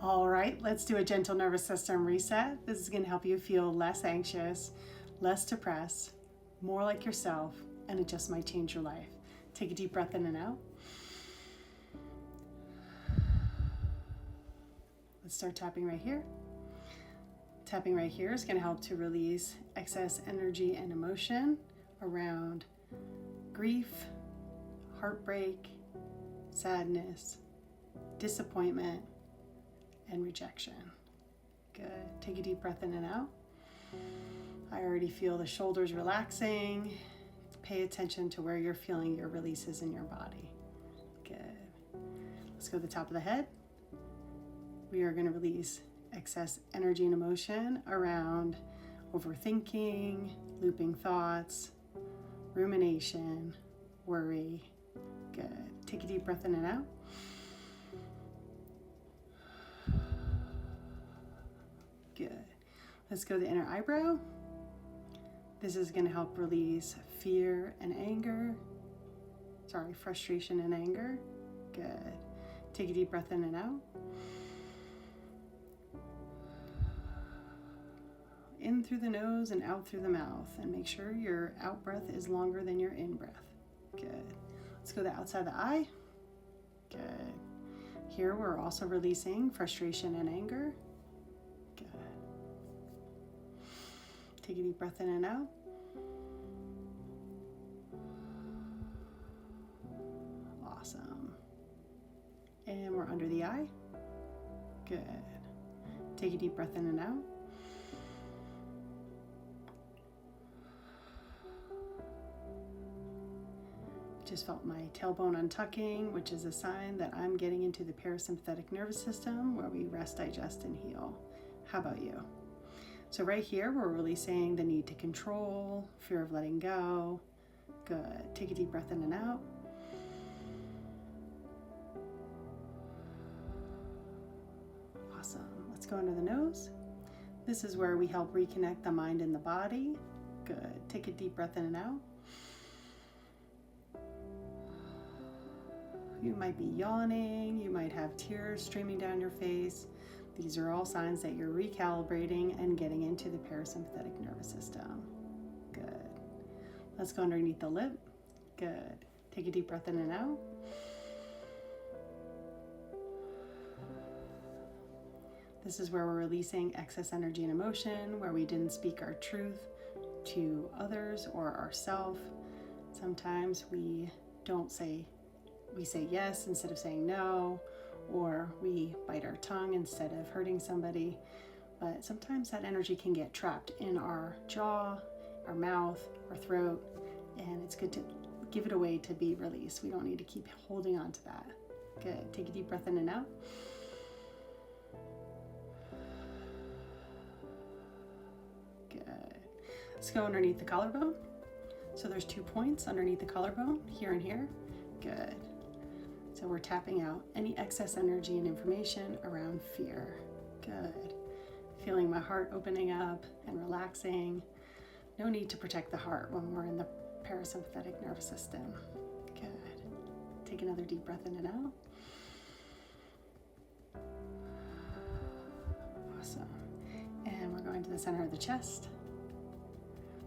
All right, let's do a gentle nervous system reset. This is going to help you feel less anxious, less depressed, more like yourself, and it just might change your life. Take a deep breath in and out. Let's start tapping right here. Tapping right here is going to help to release excess energy and emotion around grief, heartbreak, sadness, disappointment, and rejection. Good. Take a deep breath in and out. I already feel the shoulders relaxing. Pay attention to where you're feeling your releases in your body. Good. Let's go to the top of the head. We are going to release excess energy and emotion around overthinking, looping thoughts, rumination, worry. Good. Take a deep breath in and out. Good. Let's go to the inner eyebrow. This is going to help release fear and anger. Frustration and anger. Good. Take a deep breath in and out. In through the nose and out through the mouth. And make sure your out breath is longer than your in breath. Good. Let's go to the outside of the eye. Good. Here we're also releasing frustration and anger. Good. Take a deep breath in and out. Awesome. And we're under the eye. Good. Take a deep breath in and out. Just felt my tailbone untucking, which is a sign that I'm getting into the parasympathetic nervous system where we rest, digest, and heal. How about you? So right here, we're releasing the need to control, fear of letting go. Good. Take a deep breath in and out. Awesome. Let's go under the nose. This is where we help reconnect the mind and the body. Good. Take a deep breath in and out. You might be yawning, you might have tears streaming down your face. These are all signs that you're recalibrating and getting into the parasympathetic nervous system. Good. Let's go underneath the lip. Good. Take a deep breath in and out. This is where we're releasing excess energy and emotion, where we didn't speak our truth to others or ourselves. Sometimes we say yes instead of saying no, or we bite our tongue instead of hurting somebody. But sometimes that energy can get trapped in our jaw, our mouth, our throat, and it's good to give it away to be released. We don't need to keep holding on to that. Good. Take a deep breath in and out. Good. Let's go underneath the collarbone. So there's 2 points underneath the collarbone, here and here. Good. So we're tapping out any excess energy and information around fear. Good. Feeling my heart opening up and relaxing. No need to protect the heart when we're in the parasympathetic nervous system. Good. Take another deep breath in and out. Awesome. And we're going to the center of the chest.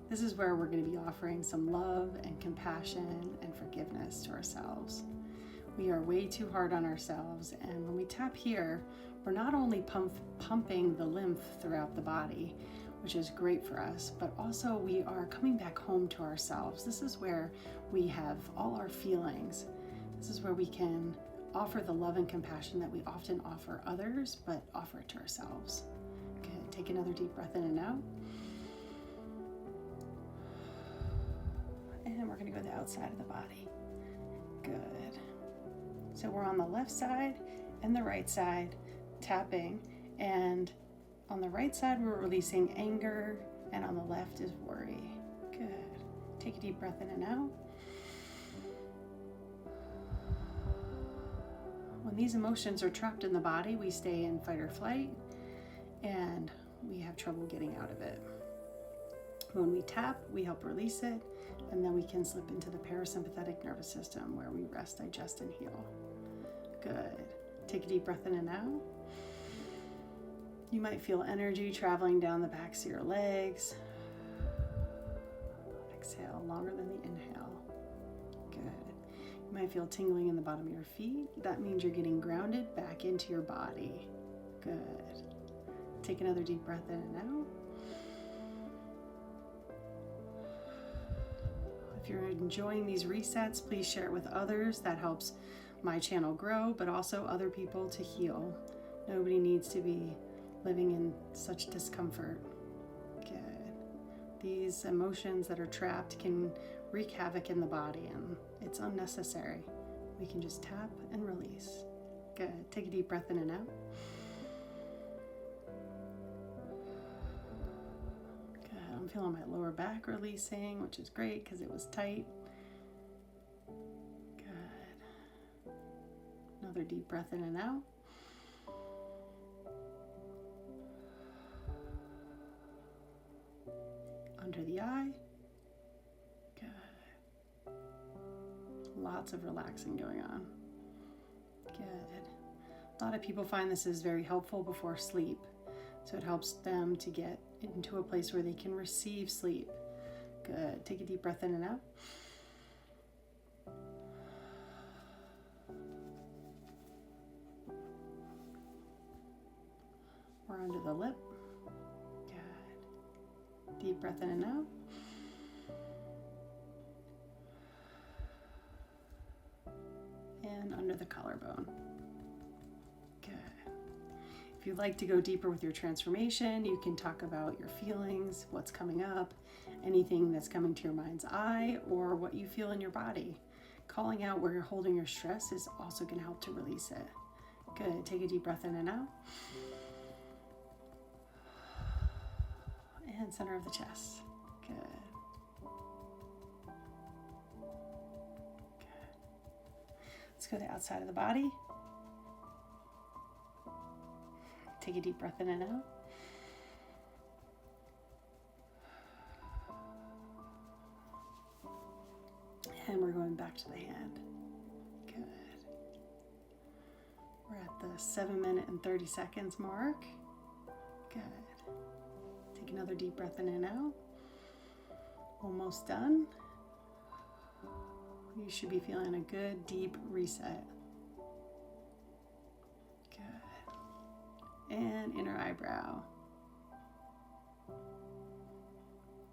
This is where we're going to be offering some love and compassion and forgiveness to ourselves. We are way too hard on ourselves, and when we tap here, we're not only pumping the lymph throughout the body, which is great for us, but also we are coming back home to ourselves. This is where we have all our feelings. This is where we can offer the love and compassion that we often offer others, but offer it to ourselves. Good. Take another deep breath in and out. And we're going to go to the outside of the body. Good. So we're on the left side and the right side tapping, and on the right side we're releasing anger, and on the left is worry. Good. Take a deep breath in and out. When these emotions are trapped in the body, we stay in fight or flight, and we have trouble getting out of it. When we tap, we help release it, and then we can slip into the parasympathetic nervous system where we rest, digest, and heal. Good. Take a deep breath in and out. You might feel energy traveling down the backs of your legs. Exhale longer than the inhale. Good. You might feel tingling in the bottom of your feet. That means you're getting grounded back into your body. Good. Take another deep breath in and out. If you're enjoying these resets, please share it with others. That helps my channel grow, but also other people to heal. Nobody needs to be living in such discomfort. Good. These emotions that are trapped can wreak havoc in the body, and it's unnecessary. We can just tap and release. Good. Take a deep breath in and out. Good. I'm feeling my lower back releasing, which is great because it was tight. Good. Another deep breath in and out. Under the eye. Good. Lots of relaxing going on. Good. A lot of people find this is very helpful before sleep. So it helps them to get into a place where they can receive sleep. Good. Take a deep breath in and out. We're under the lip. Deep breath in and out. And under the collarbone. Good. If you'd like to go deeper with your transformation, you can talk about your feelings, what's coming up, anything that's coming to your mind's eye, or what you feel in your body. Calling out where you're holding your stress is also going to help to release it. Good. Take a deep breath in and out. And center of the chest. Good. Good. Let's go to the outside of the body. Take a deep breath in and out. And we're going back to the hand. Good. We're at the 7 minute and 30 seconds mark. Good. Take another deep breath in and out. Almost done. You should be feeling a good deep reset. Good. And inner eyebrow.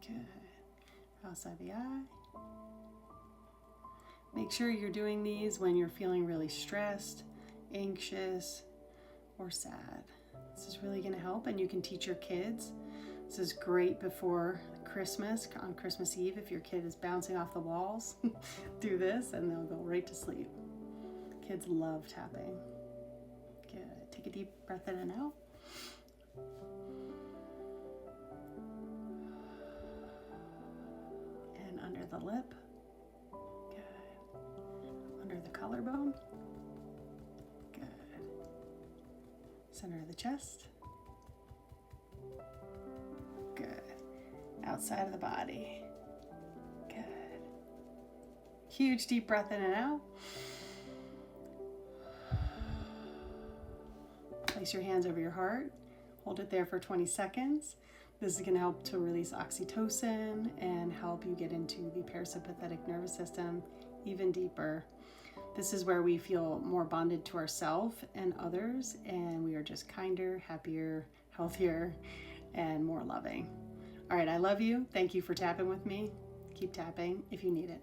Good. Outside the eye. Make sure you're doing these when you're feeling really stressed, anxious, or sad. This is really going to help, and you can teach your kids. This is great before Christmas, on Christmas Eve, if your kid is bouncing off the walls. Do this and they'll go right to sleep. Kids love tapping. Good. Take a deep breath in and out. And under the lip. Good. Under the collarbone. Good. Center of the chest. Good. Outside of the body. Good. Huge deep breath in and out. Place your hands over your heart. Hold it there for 20 seconds. This is going to help to release oxytocin and help you get into the parasympathetic nervous system even deeper. This is where we feel more bonded to ourselves and others, and we are just kinder, happier, healthier, and more loving. All right, I love you. Thank you for tapping with me. Keep tapping if you need it.